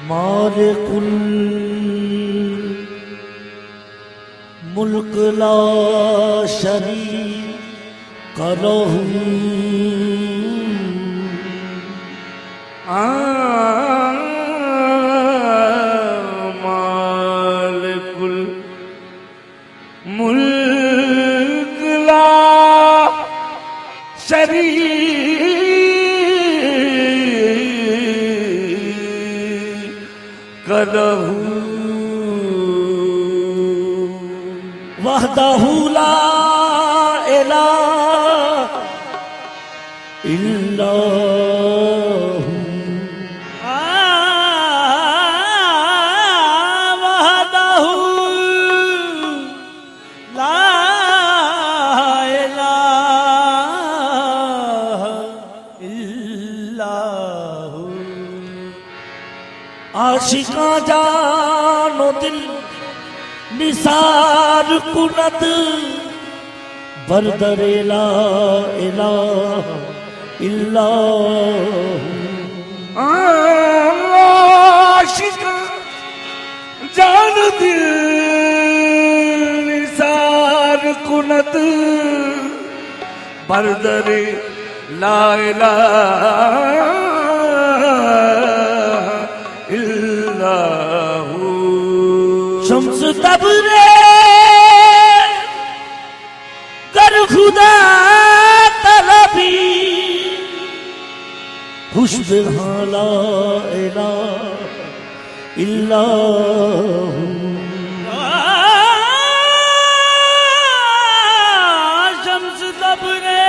मालिकुल मुल्क ला शरीक लहू मालिकुल मुल्क ला शरीक लहू वहदहू ला इलाहा इल्लहू वहदहू ला इलाहा इल्लहू। आशिकां जानो दिल निसार कुनत बरदरे ला इलाहा इल्लहू। आशिका जान दिल निसार कुनत बरदरे ला इलाहा इल्लहू। शम्स तबरे कर खुदा तलबी खुशब ला इलाहा इल्लहू। शम्स तबरे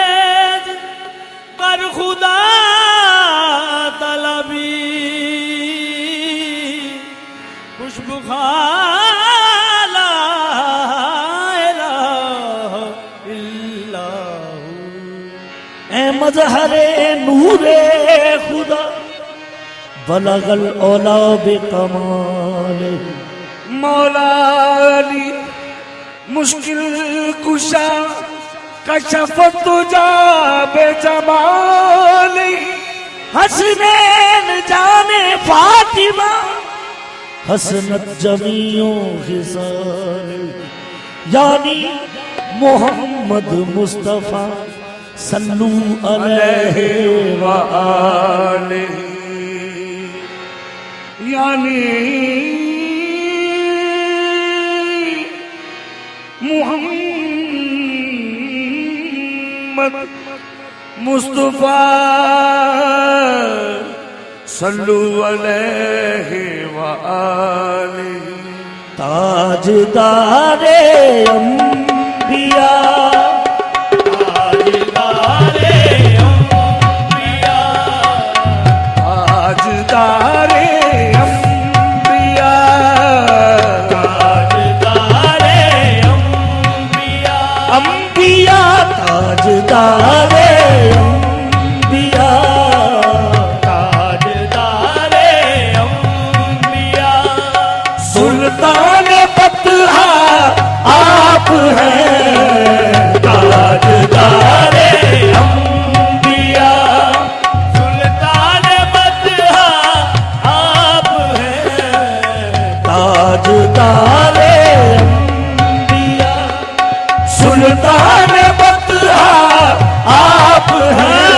कर खुदा तलबी खुशबू मज़हरे नूरे खुदा बलगल औला बेकमाल। मौला अली मुश्किल कुशा कशफ तुजा बेजमाल। हसनैन जाने फातिमा हसनत जमीओ खिसाल। यानी मोहम्मद मुस्तफा सल्लू अलैहि व आलिही। यानी मुहम्मद मुस्तफा सल्लू अलैहि व आलिही। ताजदारे अंबिया ताजदारे अंबिया ताजदारे अंबिया। सुल्तान बतहा आप हैं ताजदारे अंबिया। सुल्तान बतहा आप हैं ताजदारे अंबिया। सुल्तान आप हैं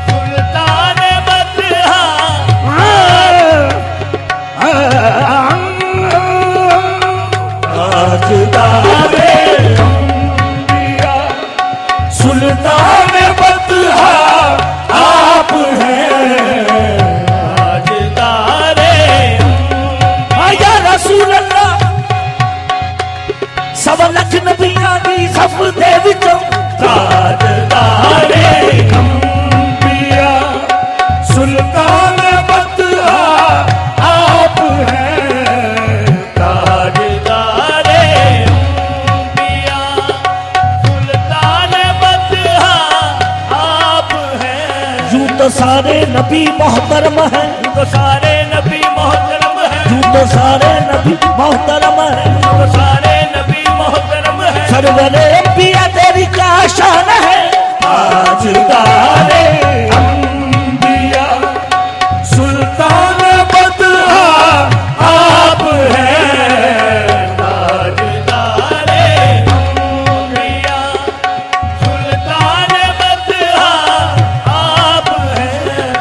सुल्तान बतहा। ताजदारे अंबिया सुल्तान बतहा आप हैं ताजदारे। या रसूल अल्लाह सवा लख नबियां दी सफ दे विचों ताजदारे अंबिया सुल्तान बतहा आप हैं। ताजदारे अंबिया सुल्तान बतहा आप हैं। यूं तो सारे नबी मोहतरम हैं, तो सारे नबी मोहतरम हैं, यूं तो सारे नबी मोहतरम हैं, तो सारे नबी मोहतरम हैं। सरवरे अंबिया तेरी क्या शान है। ताजदारे अंबिया सुल्तान बतहा आप हैं। ताजदारे अंबिया सुल्तान बतहा आप हैं।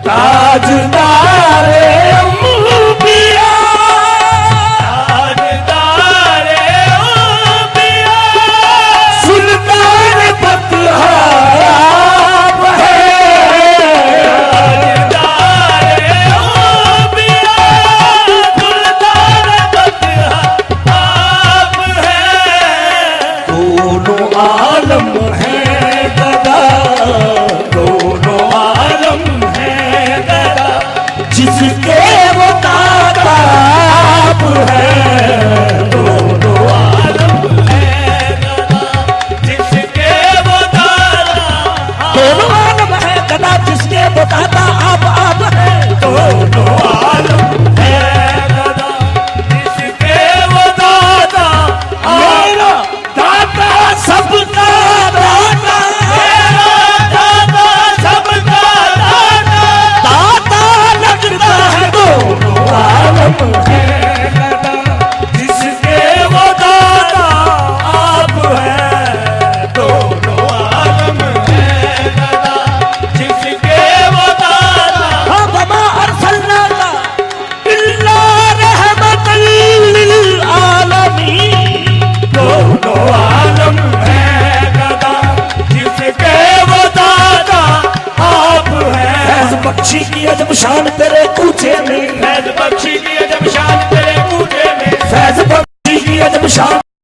ताजदारे अंबिया ताजदारे अंबिया सुल्तान बतहा आप हैं। ताजदारे अंबिया सुल्तान बतहा आप हैं। दोनों आलम हैं गदा, दोनों आलम हैं गदा, जिसके वो दाता आप हैं। दोनों आलम है गदा जिसके वो दाता दोनों आलम है गदा जिसके वो दाता आप हैं। दोनों आलम है गदा जिसके वो दाता मेरा दाता सबका दाता, मेरा दाता सबका दाता दाता लगता है दोनों आलम हैं गदा, जिसके वो दाता आप हैं। दोनों आलम है गदा जिसके वो दाता हम वमा अरसलनाका इल्ला रहमतल लिल आलमीन। दोनों आलम हैं गदा, जिसके वो दाता आप हैं। फैज़ बख्शी की अजब शान तेरे कूचे में, फैज़ बख्शी की अजब शान तेरे कूचे में, फैज़ बख्शी की अजब शान